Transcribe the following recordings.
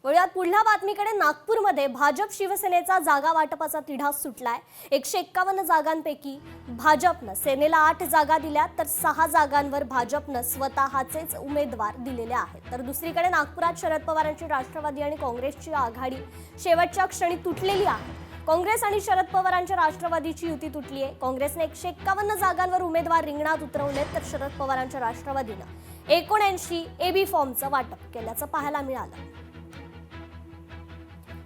वळूयात पुढल्या बातमीकडे। नागपूरमध्ये भाजप शिवसेनेचा जागा वाटपाचा तिढा सुटलाय। 151 जागांपैकी भाजपनं सेनेला 8 जागा दिल्या, तर 6 जागांवर भाजपनं स्वतःचेच उमेदवार दिलेले आहेत। तर दुसरीकडे नागपुरात शरद पवारांची राष्ट्रवादी आणि काँग्रेसची आघाडी शेवटच्या क्षणी तुटलेली आहे। काँग्रेस आणि शरद पवारांच्या राष्ट्रवादीची युती तुटली आहे। काँग्रेसने 151 जागांवर उमेदवार रिंगणात उतरवलेत, तर शरद पवारांच्या राष्ट्रवादीनं 79 एबी फॉर्मचं वाटप केल्याचं पाहायला मिळालं।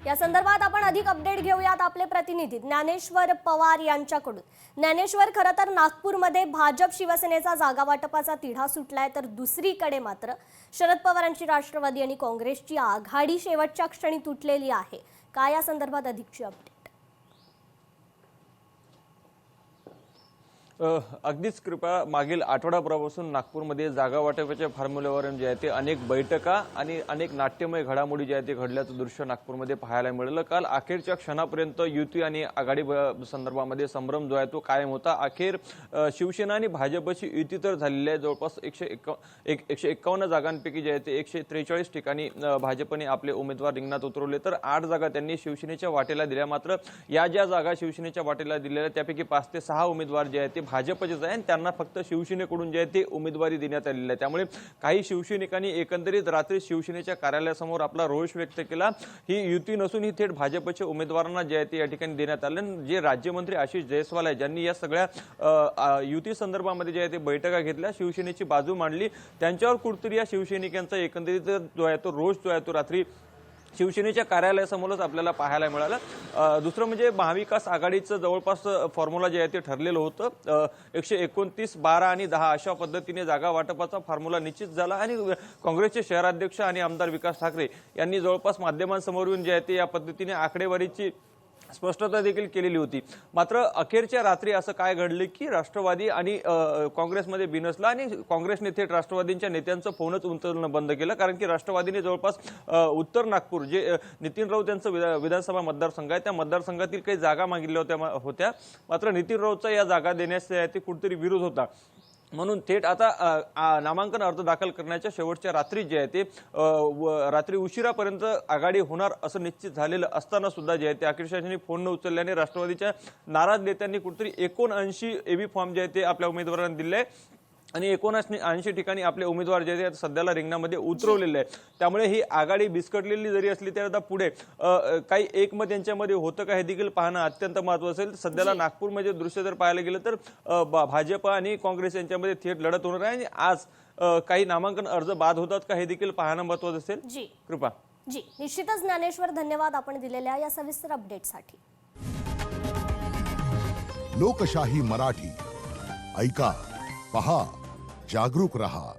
या संदर्भात आपण अधिक अपडेट घेऊयात आपले प्रतिनिधी ज्ञानेश्वर पवार यांच्याकडून। ज्ञानेश्वर, खरं तर नागपूरमध्ये भाजप शिवसेनेचा जागा वाटपाचा तिढा सुटलाय, तर दुसरीकडे मात्र शरद पवारांची राष्ट्रवादी आणि काँग्रेसची आघाडी शेवटच्या क्षणी तुटलेली आहे। काय या संदर्भात अधिकची अपडेट? अगदीच कृपा, मागील आठवडाभरापासून नागपूरमध्ये जागा वाटपाच्या फॉर्म्युल्यावरून जे आहे ते अनेक बैठका आणि अनेक नाट्यमय घडामोडी जे आहे ते घडल्याचं दृश्य नागपूरमध्ये पाहायला मिळालं। काल अखेरच्या क्षणापर्यंत युती आणि आघाडी संदर्भामध्ये संभ्रम जो आहे तो कायम होता। अखेर शिवसेना आणि भाजपची युती तर झालेली आहे। जवळपास 151 जागांपैकी जे आहे ते 143 ठिकाणी भाजपने आपले उमेदवार रिंगणात उतरवले, तर 8 जागा त्यांनी शिवसेनेच्या वाटेला दिल्या। मात्र या ज्या जागा शिवसेनेच्या वाटेला दिलेल्या त्यापैकी 5 ते 6 उमेदवार जे आहेत ते भाजपचेच आहे आणि त्यांना फक्त शिवसेनेकडून जे आहे ते उमेदवारी देण्यात आलेली आहे। त्यामुळे काही शिवसैनिकांनी एकंदरीत रात्री शिवसेनेच्या कार्यालयासमोर आपला रोष व्यक्त केला। ही युती नसून ही थेट भाजपच्या उमेदवारांना जे आहे ते या ठिकाणी देण्यात आले। जे राज्यमंत्री आशिष जयस्वाल आहे, ज्यांनी या सगळ्या युती संदर्भामध्ये जे आहे ते बैठका घेतल्या, शिवसेनेची बाजू मांडली, त्यांच्यावर कुठतरी या शिवसैनिकांचा एकंदरीत जो आहे तो रोष जो आहे तो रात्री शिवसेनेच्या कार्यालयासमोरच आपल्याला पाहायला मिळालं। दुसरं म्हणजे महाविकास आघाडीचं जवळपास फॉर्म्युला जे आहे ते ठरलेलं होतं। 129, 12 आणि 10 अशा पद्धतीने जागा वाटपाचा फॉर्म्युला निश्चित झाला आणि काँग्रेसचे शहराध्यक्ष आणि आमदार विकास ठाकरे यांनी जवळपास माध्यमांसमोर येऊन जे आहे ते या पद्धतीने आकडेवारीची स्पष्टता देखील केलेली होती। मात्र अखेरच्या रात्री असं काय घडलं की राष्ट्रवादी आणि काँग्रेसमध्ये बिनसला आणि काँग्रेसने थेट राष्ट्रवादीच्या नेत्यांचं फोनच उचलणं बंद केलं, कारण की राष्ट्रवादीने जवळपास उत्तर नागपूर जे नितीन राऊत यांचं विधानसभा मतदारसंघ आहे त्या मतदारसंघातील काही जागा मागितल्या होत्या। मात्र नितीन राऊतचा या जागा देण्यास ते कुठेतरी विरोध होता, म्हणून थेट आता नामांकन अर्ज दाखल करण्याच्या शेवटच्या रात्री जे आहे ते रात्री उशिरापर्यंत आघाडी होणार असं निश्चित झालेलं असताना सुद्धा जे आहे ते अखेरच्या फोन न उचलल्याने राष्ट्रवादीच्या नाराज नेत्यांनी कुठेतरी 79 एबी फॉर्म जे आहे ते आपल्या उमेदवारांना दिले आणि 79 ठिकाणी आपले उमेदवार जे आहेत सध्याला रिंगणामध्ये उतरवलेले आहेत। त्यामुळे ही आघाडी बिस्कटलेली जरी असली तरी आता पुढे काही एकमत यांच्यामध्ये होतं का हे देखील पाहणं अत्यंत महत्त्वाचं असेल। सध्याला नागपूरमध्ये दृश्य जर पाहायला गेलं तर भाजप आणि काँग्रेस यांच्यामध्ये थेट लढत होणार आहे आणि आज काही नामांकन अर्ज बाद होतात का हे देखील पाहणं महत्त्वाचं असेल। कृपा जी, निश्चितच ज्ञानेश्वर, धन्यवाद आपण दिलेल्या या सविस्तर अपडेटसाठी। लोकशाही मराठी ऐका, पहा, जागरूक रहा।